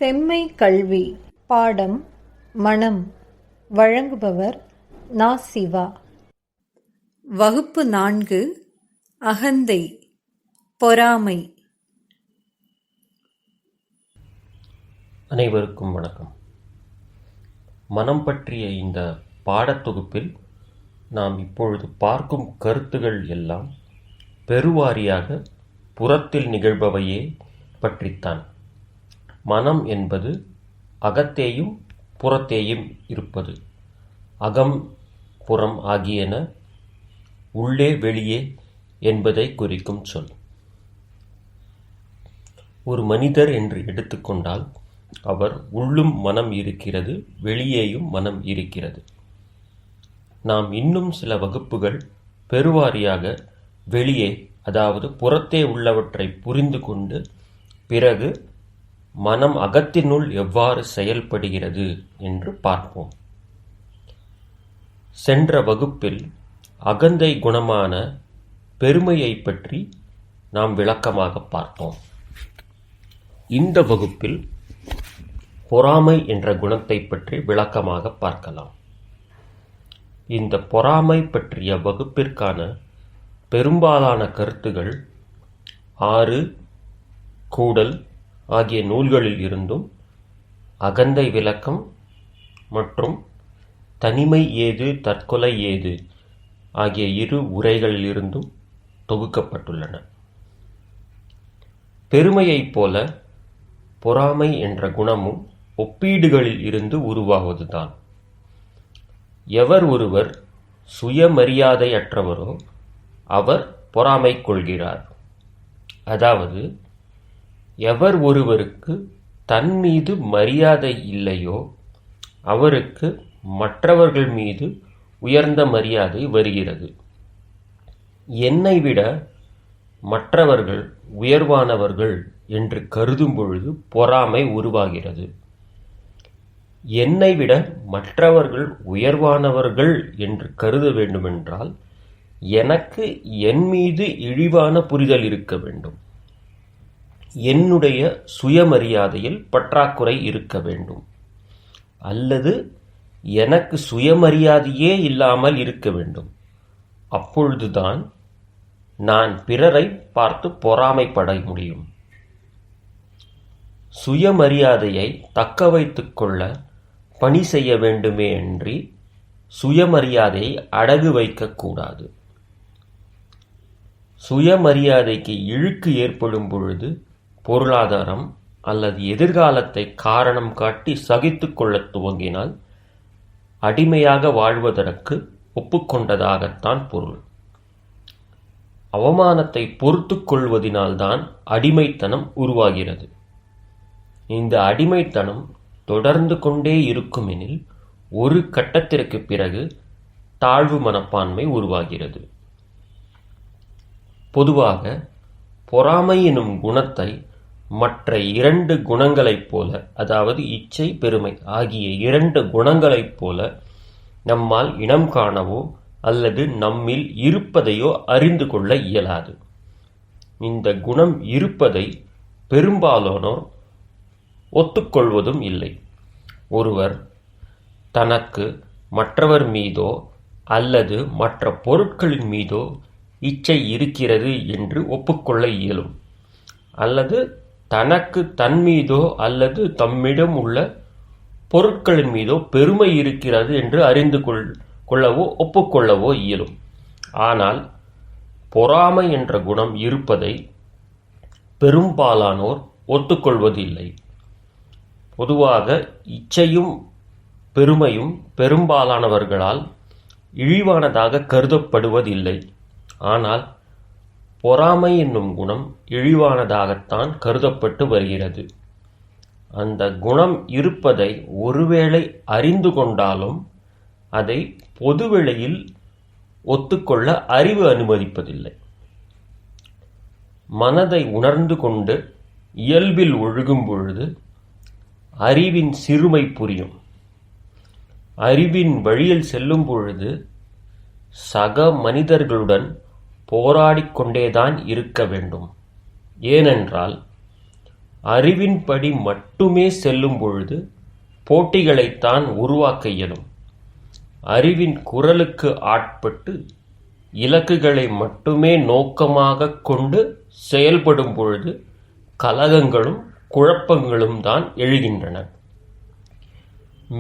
செம்மை கல்வி பாடம் மனம். வழங்குபவர் நா. சிவா. வகுப்பு 4. அகந்தை, பொறாமை. அனைவருக்கும் வணக்கம். மனம் பற்றிய இந்த பாடத்தொகுப்பில் நாம் இப்பொழுது பார்க்கும் கருத்துகள் எல்லாம் பெருவாரியாக புறத்தில் நிகழ்பவையே பற்றித்தான். மனம் என்பது அகத்தேயும் புறத்தேயும் இருப்பது. அகம் புறம் ஆகியன உள்ளே வெளியே என்பதை குறிக்கும் சொல். ஒரு மனிதர் என்று எடுத்துக்கொண்டால் அவர் உள்ளும் மனம் இருக்கிறது, வெளியேயும் மனம் இருக்கிறது. நாம் இன்னும் சில வகுப்புகள் பெருவாரியாக வெளியே, அதாவது புறத்தே உள்ளவற்றை புரிந்து கொண்டு பிறகு மனம் அகத்தினுள் எவ்வாறு செயல்படுகிறது என்று பார்ப்போம். சென்ற வகுப்பில் அகந்தை குணமான பெருமையை பற்றி நாம் விளக்கமாக பார்த்தோம். இந்த வகுப்பில் பொறாமை என்ற குணத்தை பற்றி விளக்கமாக பார்க்கலாம். இந்த பொறாமை பற்றிய வகுப்பிற்கான பெரும்பாலான கருத்துகள் 6 கூடல் ஆகிய நூல்களில் இருந்தும், அகந்தை விளக்கம் மற்றும் தனிமை ஏது தற்கொலை ஏது ஆகிய 2 உரைகளிலிருந்தும் தொகுக்கப்பட்டுள்ளன. பெருமையைப் போல பொறாமை என்ற குணமும் ஒப்பீடுகளில் இருந்து உருவாவதுதான். எவர் ஒருவர் சுயமரியாதையற்றவரோ அவர் பொறாமை கொள்கிறார். அதாவது எவர் ஒருவருக்கு தன் மீது மரியாதை இல்லையோ அவருக்கு மற்றவர்கள் மீது உயர்ந்த மரியாதை வருகிறது. என்னை விட மற்றவர்கள் உயர்வானவர்கள் என்று கருதும் பொழுது பொறாமை உருவாகிறது. என்னை விட மற்றவர்கள் உயர்வானவர்கள் என்று கருத வேண்டுமென்றால் எனக்கு என் மீது இழிவான புரிதல் இருக்க வேண்டும். என்னுடைய சுயமரியாதையில் பற்றாக்குறை இருக்க வேண்டும். அல்லது எனக்கு சுயமரியாதையே இல்லாமல் இருக்க வேண்டும். அப்பொழுதுதான் நான் பிறரை பார்த்து பொறாமைப்பட முடியும். சுயமரியாதையை தக்க வைத்துக் கொள்ள பணி செய்ய வேண்டுமே அன்றி சுயமரியாதையை அடகு வைக்கக்கூடாது. சுயமரியாதைக்கு இழுக்கு ஏற்படும் பொழுது பொருளாதாரம் அல்லது எதிர்காலத்தை காரணம் காட்டி சகித்துக் கொள்ளத் துவங்கினால் அடிமையாக வாழ்வதற்கு ஒப்புக்கொண்டதாகத்தான் பொருள். அவமானத்தை பொறுத்து கொள்வதினால்தான் அடிமைத்தனம் உருவாகிறது. இந்த அடிமைத்தனம் தொடர்ந்து கொண்டே இருக்குமெனில் ஒரு கட்டத்திற்கு பிறகு தாழ்வு மனப்பான்மை உருவாகிறது. பொதுவாக பொறாமை எனும் குணத்தை மற்ற 2 குணங்களைப் போல, அதாவது இச்சை, பெருமை ஆகிய 2 குணங்களைப் போல நம்மால் இனம் காணவோ அல்லது நம்மில் இருப்பதையோ அறிந்து கொள்ள இயலாது. இந்த குணம் இருப்பதை பெரும்பாலானோர் ஒத்துக்கொள்வதும் இல்லை. ஒருவர் தனக்கு மற்றவர் மீதோ அல்லது மற்ற பொருட்களின் மீதோ இச்சை இருக்கிறது என்று ஒப்புக்கொள்ள இயலும். அல்லது தனக்கு தன் மீதோ அல்லது தம்மிடம் உள்ள பொருட்களின் மீதோ பெருமை இருக்கிறது என்று அறிந்து கொள்ளவோ ஒப்புக்கொள்ளவோ இயலும். ஆனால் பொறாமை என்ற குணம் இருப்பதை பெரும்பாலானோர் ஒத்துக்கொள்வதில்லை. பொதுவாக இச்சையும் பெருமையும் பெரும்பாலானவர்களால் இழிவானதாக கருதப்படுவதில்லை. ஆனால் பொறாமை என்னும் குணம் இழிவானதாகத்தான் கருதப்பட்டு வருகிறது. அந்த குணம் இருப்பதை ஒருவேளை அறிந்து கொண்டாலும் அதை பொதுவெளியில் ஒத்துக்கொள்ள அறிவு அனுமதிப்பதில்லை. மனதை உணர்ந்து கொண்டு இயல்பில் ஒழுகும் பொழுது அறிவின் சிறுமை புரியும். அறிவின் வழியில் செல்லும் பொழுது சக மனிதர்களுடன் போராடிக் கொண்டேதான் இருக்க வேண்டும். ஏனென்றால் அறிவின்படி மட்டுமே செல்லும் பொழுது போட்டிகளைத்தான் உருவாக்க இயலும். அறிவின் குரலுக்கு ஆட்பட்டு இலக்குகளை மட்டுமே நோக்கமாக கொண்டு செயல்படும் பொழுது கலகங்களும் குழப்பங்களும் தான் எழுகின்றன.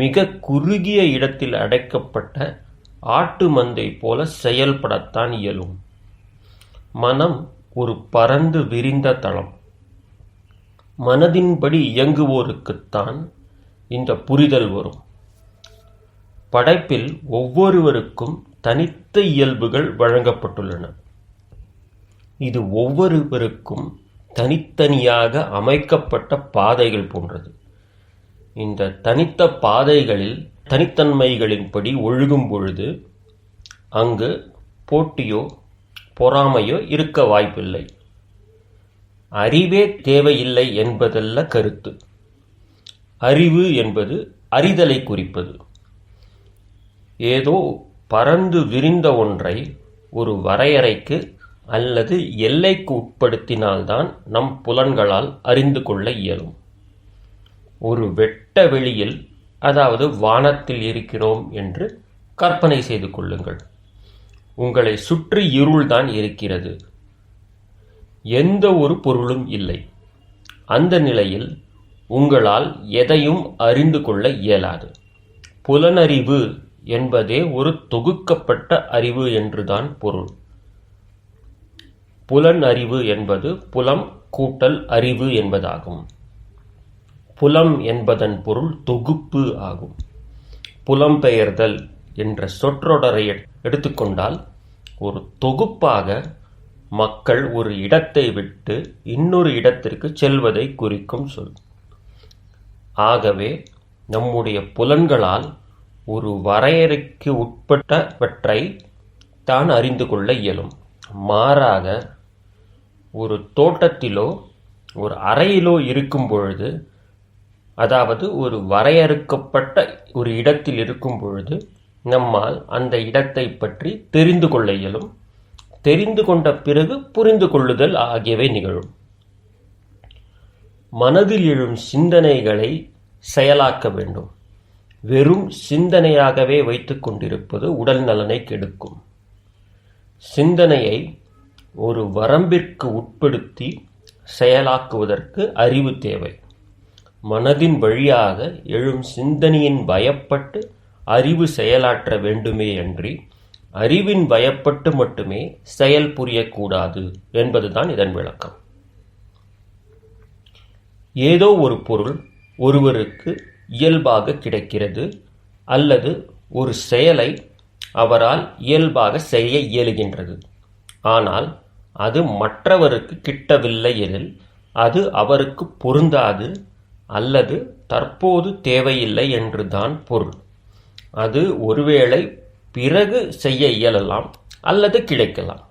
மிக குறுகிய இடத்தில் அடைக்கப்பட்ட ஆட்டு மந்தை போல செயல்படத்தான் இயலும். மனம் ஒரு பரந்து விரிந்த தளம். மனதின்படி இயங்குவோருக்குத்தான் இந்த புரிதல் வரும். படைப்பில் ஒவ்வொருவருக்கும் தனித்த இயல்புகள் வழங்கப்பட்டுள்ளன. இது ஒவ்வொருவருக்கும் தனித்தனியாக அமைக்கப்பட்ட பாதைகள் போன்றது. இந்த தனித்த பாதைகளில் தனித்தன்மைகளின்படி ஒழுகும் பொழுது அங்கு போட்டியோ பொறாமையோ இருக்க வாய்ப்பில்லை. அறிவே தேவையில்லை என்பதல்ல கருத்து. அறிவு என்பது அறிதலை குறிப்பது. ஏதோ பரந்து விரிந்த ஒன்றை ஒரு வரையறைக்கு அல்லது எல்லைக்கு உட்படுத்தினால்தான் நம் புலன்களால் அறிந்து கொள்ள இயலும். ஒரு வெட்ட வெளியில், அதாவது வானத்தில் இருக்கிறோம் என்று கற்பனை செய்து கொள்ளுங்கள். உங்களை சுற்றி இருள்தான் இருக்கிறது. எந்த ஒரு பொருளும் இல்லை. அந்த நிலையில் உங்களால் எதையும் அறிந்து கொள்ள இயலாது. புலனறிவு என்பதே ஒரு தொகுக்கப்பட்ட அறிவு என்றுதான் பொருள். புலன் அறிவு என்பது புலம் கூட்டல் அறிவு என்பதாகும். புலம் என்பதன் பொருள் தொகுப்பு ஆகும். புலம்பெயர்தல் என்ற சொற்றொடரை எடுத்துக்கொண்டால் ஒரு தொகுப்பாக மக்கள் ஒரு இடத்தை விட்டு இன்னொரு இடத்திற்கு செல்வதை குறிக்கும் சொல். ஆகவே நம்முடைய புலன்களால் ஒரு வரையறைக்கு உட்பட்டவற்றை தான் அறிந்து கொள்ள இயலும். மாறாக ஒரு தோட்டத்திலோ ஒரு அறையிலோ இருக்கும் பொழுது, அதாவது ஒரு வரையறுக்கப்பட்ட ஒரு இடத்தில் இருக்கும் பொழுது நம்மால் அந்த இடத்தை பற்றி தெரிந்து கொள்ள இயலும். தெரிந்து கொண்ட பிறகு புரிந்து கொள்ளுதல் ஆகியவை நிகழும். மனதில் எழும் சிந்தனைகளை செயலாக்க வேண்டும். வெறும் சிந்தனையாகவே வைத்துக் கொண்டிருப்பது உடல் நலனை கெடுக்கும். சிந்தனையை ஒரு வரம்பிற்கு உட்படுத்தி செயலாக்குவதற்கு அறிவு தேவை. மனதின் வழியாக எழும் சிந்தனையின் பயப்பட்டு அறிவு செயலாற்ற வேண்டுமே அன்றி அறிவின் பயப்பட்டு மட்டுமே செயல் புரியக்கூடாது என்பதுதான் இதன் விளக்கம். ஏதோ ஒரு பொருள் ஒருவருக்கு இயல்பாக கிடைக்கிறது அல்லது ஒரு செயலை அவரால் இயல்பாக செய்ய இயலுகின்றது. ஆனால் அது மற்றவருக்கு கிட்டவில்லை எனில் அது அவருக்கு பொருந்தாது அல்லது தற்போது தேவையில்லை என்றுதான் பொருள். அது ஒருவேளை பிறகு செய்ய இயலலாம் அல்லது கிடைக்கலாம்.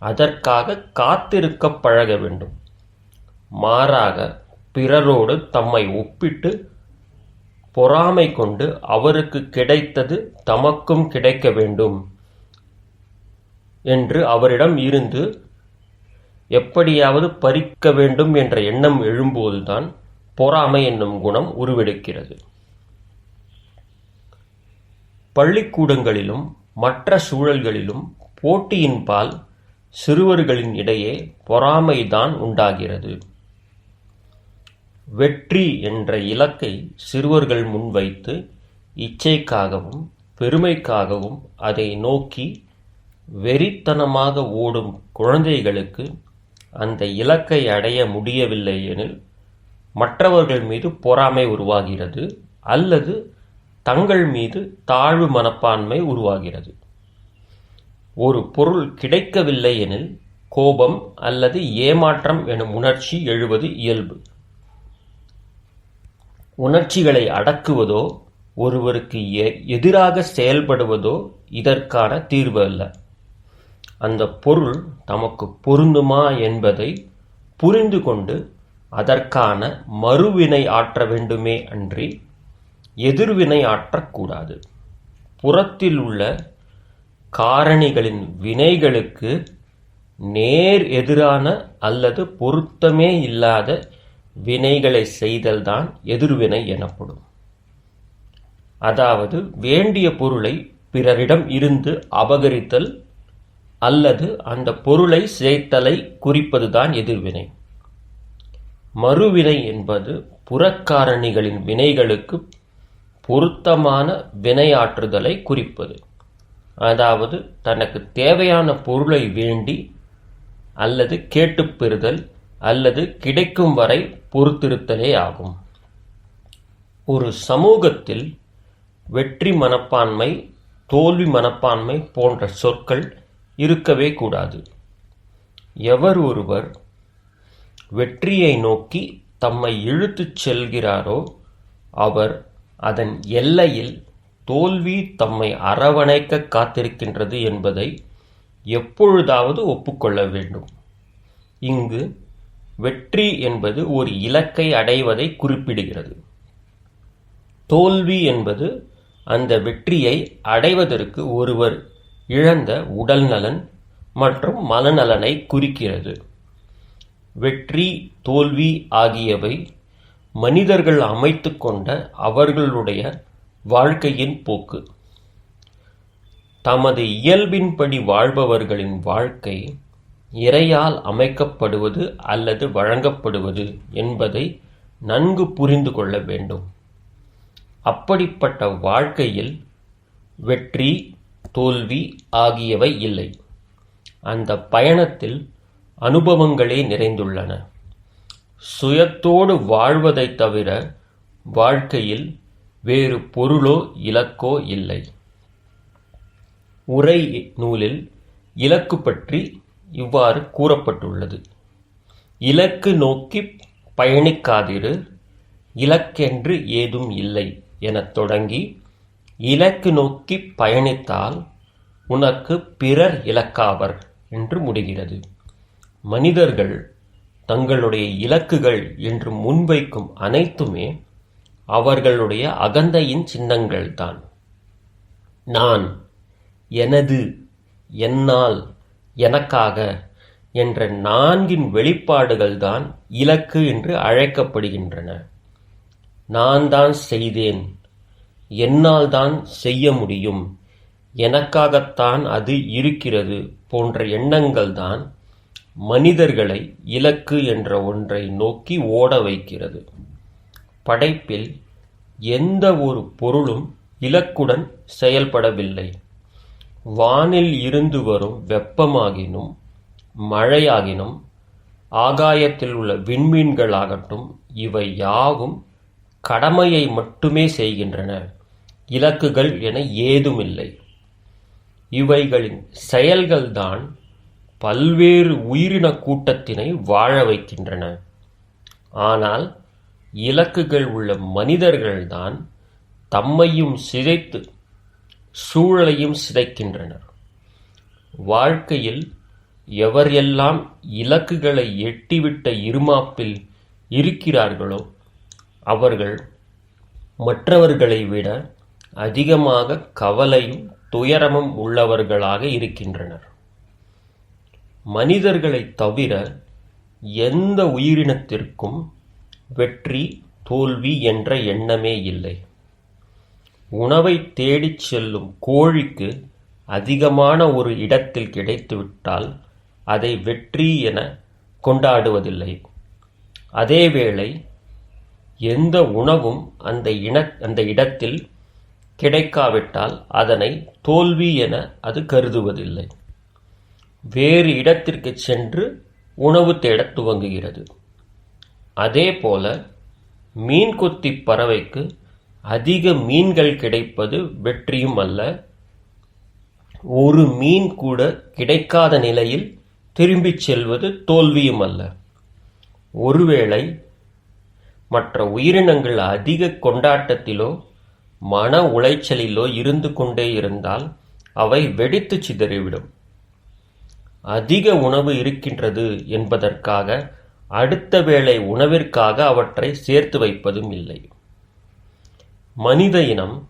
அதற்காக காத்திருக்க பழக வேண்டும். மாறாக பிறரோடு தம்மை ஒப்பிட்டு பொறாமை கொண்டு அவருக்கு கிடைத்தது தமக்கும் கிடைக்க வேண்டும் என்று அவரிடம் இருந்து எப்படியாவது பறிக்க வேண்டும் என்ற எண்ணம் எழும்போதுதான் பொறாமை என்னும் குணம் உருவெடுக்கிறது. பள்ளிக்கூடங்களிலும் மற்ற சூழல்களிலும் போட்டியின்பால் சிறுவர்களின் இடையே பொறாமைதான் உண்டாகிறது. வெற்றி என்ற இலக்கை சிறுவர்கள் முன்வைத்து இச்சைக்காகவும் பெருமைக்காகவும் அதை நோக்கி வெறித்தனமாக ஓடும் குழந்தைகளுக்கு அந்த இலக்கை அடைய முடியவில்லை எனில் மற்றவர்கள் மீது பொறாமை உருவாகிறது அல்லது தங்கள் மீது தாழ்வு மனப்பான்மை உருவாகிறது. ஒரு பொருள் கிடைக்கவில்லை எனில் கோபம் அல்லது ஏமாற்றம் எனும் உணர்ச்சி எழுவது இயல்பு. உணர்ச்சிகளை அடக்குவதோ ஒருவருக்கு எதிராக செயல்படுவதோ இதற்கான தீர்வு அல்ல. அந்த பொருள் தமக்கு பொருந்துமா என்பதை புரிந்து கொண்டு அதற்கான மறுவினை ஆற்ற வேண்டுமே அன்றி எதிர்வினை ஆற்றக்கூடாது. புறத்தில் உள்ள காரணிகளின் வினைகளுக்கு நேர் எதிரான அல்லது பொருத்தமே இல்லாத வினைகளை செய்தல்தான் எதிர்வினை எனப்படும். அதாவது வேண்டிய பொருளை பிறரிடம் இருந்து அபகரித்தல் அல்லது அந்த பொருளை சிதைத்தலை குறிப்பதுதான் எதிர்வினை. மறுவினை என்பது புறக்காரணிகளின் வினைகளுக்கு பொருத்தமான வினையாற்றுதலை குறிப்பது. அதாவது தனக்கு தேவையான பொருளை வேண்டி அல்லது கேட்டுப் பெறுதல் அல்லது கிடைக்கும் வரை பொறுத்திருத்தலே ஆகும். ஒரு சமூகத்தில் வெற்றி மனப்பான்மை, தோல்வி மனப்பான்மை போன்ற சொற்கள் இருக்கவே கூடாது. எவர் ஒருவர் வெற்றியை நோக்கி தம்மை இழுத்துச் செல்கிறாரோ அவர் அதன் எல்லையில் தோல்வி தம்மை அரவணைக்க காத்திருக்கின்றது என்பதை எப்பொழுதாவது ஒப்புக்கொள்ள வேண்டும். இங்கு வெற்றி என்பது ஒரு இலக்கை அடைவதை குறிப்பிடுகிறது. தோல்வி என்பது அந்த வெற்றியை அடைவதற்கு ஒருவர் இழந்த உடல்நலன் மற்றும் மனநலனை குறிக்கிறது. வெற்றி, தோல்வி ஆகியவை மனிதர்கள் அமைத்து கொண்ட அவர்களுடைய வாழ்க்கையின் போக்கு. தமது இயல்பின்படி வாழ்பவர்களின் வாழ்க்கை இறையால் அமைக்கப்படுவது அல்லது வழங்கப்படுவது என்பதை நன்கு புரிந்து கொள்ள வேண்டும். அப்படிப்பட்ட வாழ்க்கையில் வெற்றி, தோல்வி ஆகியவை இல்லை. அந்த பயணத்தில் அனுபவங்களே நிறைந்துள்ளன. சுயத்தோடு வாழ்வதைத் தவிர வாழ்க்கையில் வேறு பொருளோ இலக்கோ இல்லை. உரை நூலில் இலக்கு பற்றி இவ்வாறு கூறப்பட்டுள்ளது. இலக்கு நோக்கி பயணிக்காதிரு, இலக்கென்று ஏதும் இல்லை எனத் தொடங்கி இலக்கு நோக்கி பயணித்தால் உனக்கு பிறர் இலக்காவர் என்று முடிகிறது. மனிதர்கள் தங்களுடைய இலக்குகள் என்று முன்வைக்கும் அனைத்துமே அவர்களுடைய அகந்தையின் சின்னங்கள்தான். நான், எனது, என்னால், எனக்காக என்ற நான்கின் வெளிப்பாடுகள்தான் இலக்கு என்று அழைக்கப்படுகின்றன. நான் தான் செய்தேன், என்னால் தான் செய்ய முடியும், எனக்காகத்தான் அது இருக்கிறது போன்ற எண்ணங்கள்தான் மனிதர்களை இலக்கு என்ற ஒன்றை நோக்கி ஓட வைக்கிறது. படைப்பில் எந்த ஒரு பொருளும் இலக்குடன் செயல்படவில்லை. வானில் இருந்து வரும் வெப்பமாகினும் மழையாகினும் ஆகாயத்தில் உள்ள விண்மீன்களாகட்டும் இவை யாவும் கடமையை மட்டுமே செய்கின்றன. இலக்குகள் என ஏதுமில்லை. இவைகளின் செயல்கள்தான் பல்வேறு உயிரின கூட்டத்தினை வாழ வைக்கின்றன. ஆனால் இலக்குகள் உள்ள மனிதர்கள்தான் தம்மையும் சிதைத்து சூழலையும் சிதைக்கின்றனர். வாழ்க்கையில் எவர் எல்லாம் இலக்குகளை எட்டிவிட்ட இருமாப்பில் இருக்கிறார்களோ அவர்கள் மற்றவர்களை விட அதிகமாக கவலையும் துயரமும் உள்ளவர்களாக இருக்கின்றனர். மனிதர்களைத் தவிர எந்த உயிரினத்திற்கும் வெற்றி, தோல்வி என்ற எண்ணமே இல்லை. உணவை தேடிச் செல்லும் கோழிக்கு அதிகமான ஒரு இடத்தில் கிடைத்துவிட்டால் அதை வெற்றி என கொண்டாடுவதில்லை. அதேவேளை எந்த உணவும் அந்த இடத்தில் கிடைக்காவிட்டால் அதனை தோல்வி என அது கருதுவதில்லை. வேறு இடத்திற்கு சென்று உணவு தேடத் துவங்குகிறது. அதேபோல மீன்கொத்தி பறவைக்கு அதிக மீன்கள் கிடைப்பது வெற்றியும் அல்ல, ஒரு மீன் கூட கிடைக்காத நிலையில் திரும்பிச் செல்வது தோல்வியும் அல்ல. ஒருவேளை மற்ற உயிரினங்கள் அதிக கொண்டாட்டத்திலோ மன உளைச்சலிலோ இருந்து கொண்டே இருந்தால் அவை வெடித்து சிதறிவிடும். அதிக உணவு இருக்கின்றது என்பதற்காக அடுத்த வேளை உணவிற்காக அவற்றை சேர்த்து வைப்பதும் இல்லை. மனித இனம்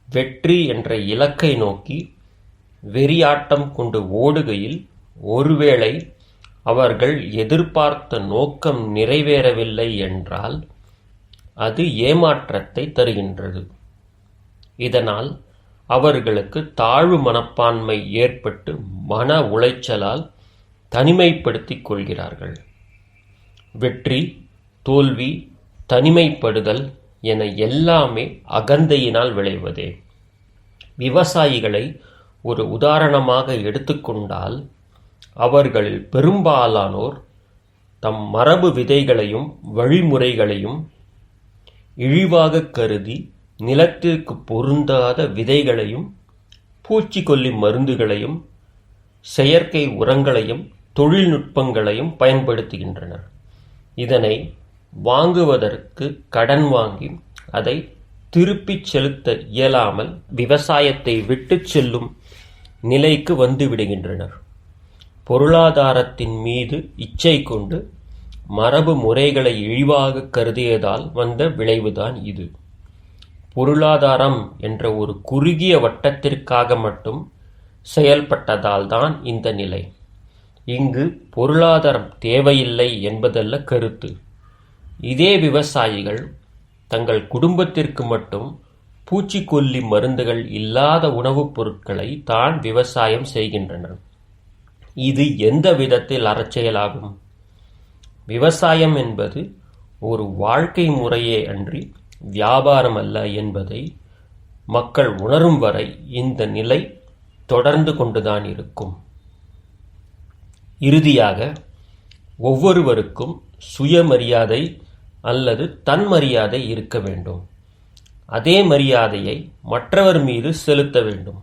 வெற்றி என்ற இலக்கை நோக்கி வெறியாட்டம் கொண்டு ஓடுகையில் ஒருவேளை அவர்கள் எதிர்பார்த்த நோக்கம் நிறைவேறவில்லை என்றால் அது ஏமாற்றத்தை தருகின்றது. இதனால் அவர்களுக்கு தாழ்வு மனப்பான்மை ஏற்பட்டு மன உளைச்சலால் தனிமைப்படுத்திக் கொள்கிறார்கள். வெற்றி, தோல்வி, தனிமைப்படுதல் என எல்லாமே அகந்தையினால் விளைவதே. விவசாயிகளை ஒரு உதாரணமாக எடுத்துக்கொண்டால் அவர்களில் பெரும்பாலானோர் தம் மரபு விதைகளையும் வழிமுறைகளையும் இழிவாக கருதி நிலத்திற்கு பொருந்தாத விதைகளையும் பூச்சிக்கொல்லி மருந்துகளையும் செயற்கை உரங்களையும் தொழில்நுட்பங்களையும் பயன்படுத்துகின்றனர். இதனை வாங்குவதற்கு கடன் வாங்கி அதை திருப்பிச் செலுத்த இயலாமல் விவசாயத்தை விட்டுச் செல்லும் நிலைக்கு வந்துவிடுகின்றனர். பொருளாதாரத்தின் மீது இச்சை கொண்டு மரபு முறைகளை இழிவாக கருதியதால் வந்த விளைவுதான் இது. பொருளாதாரம் என்ற ஒரு குறுகிய வட்டத்திற்காக மட்டும் செயல்பட்டதால்தான் இந்த நிலை. இங்கு பொருளாதாரம் தேவையில்லை என்பதல்ல கருத்து. இதே விவசாயிகள் தங்கள் குடும்பத்திற்கு மட்டும் பூச்சிக்கொல்லி மருந்துகள் இல்லாத உணவுப் பொருட்களை தான் விவசாயம் செய்கின்றனர். இது எந்த விதத்தில் அறச்செயலாகும்? விவசாயம் என்பது ஒரு வாழ்க்கை முறையே அன்றி வியாபாரம் அல்ல என்பதை மக்கள் உணரும் வரை இந்த நிலை தொடர்ந்து கொண்டுதான் இருக்கும். இறுதியாக, ஒவ்வொருவருக்கும் சுயமரியாதை அல்லது தன்மரியாதை இருக்க வேண்டும். அதே மரியாதையை மற்றவர் மீது செலுத்த வேண்டும்.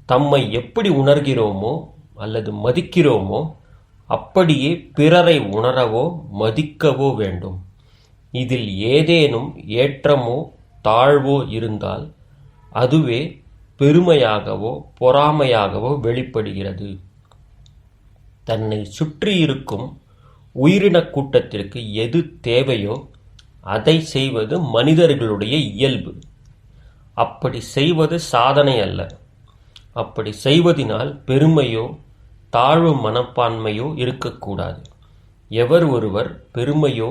தம்மை எப்படி உணர்கிறோமோ அல்லது மதிக்கிறோமோ அப்படியே பிறரை உணரவோ மதிக்கவோ வேண்டும். இதில் ஏதேனும் ஏற்றமோ தாழ்வோ இருந்தால் அதுவே பெருமையாகவோ பொறாமையாகவோ வெளிப்படுகிறது. தன்னை சுற்றியிருக்கும் உயிரினக் கூட்டத்திற்கு எது தேவையோ அதை செய்வது மனிதர்களுடைய இயல்பு. அப்படி செய்வது சாதனை அல்ல. அப்படி செய்வதினால் பெருமையோ தாழ்வு மனப்பான்மையோ இருக்கக்கூடாது. எவர் ஒருவர் பெருமையோ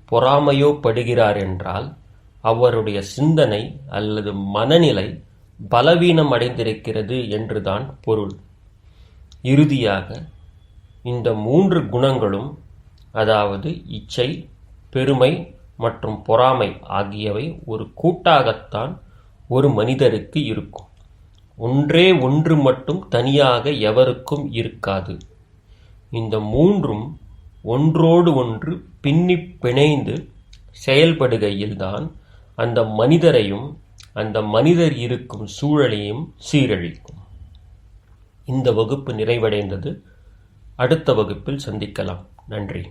பொறாமையோ படுகிறார் என்றால் அவருடைய சிந்தனை அல்லது மனநிலை பலவீனம் அடைந்திருக்கிறது என்றுதான் பொருள். இறுதியாக இந்த 3 குணங்களும், அதாவது இச்சை, பெருமை மற்றும் பொறாமை ஆகியவை ஒரு கூட்டாகத்தான் ஒரு மனிதருக்கு இருக்கும். ஒன்றே ஒன்று மட்டும் தனியாக எவருக்கும் இருக்காது. இந்த 3ம் ஒன்றோடு ஒன்று பின்னிப் பிணைந்து செயல்படுகையில்தான் அந்த மனிதரையும் அந்த மனிதர் இருக்கும் சூழலையும் சீரழிக்கும். இந்த வகுப்பு நிறைவடைந்தது. அடுத்த வகுப்பில் சந்திக்கலாம். நன்றி.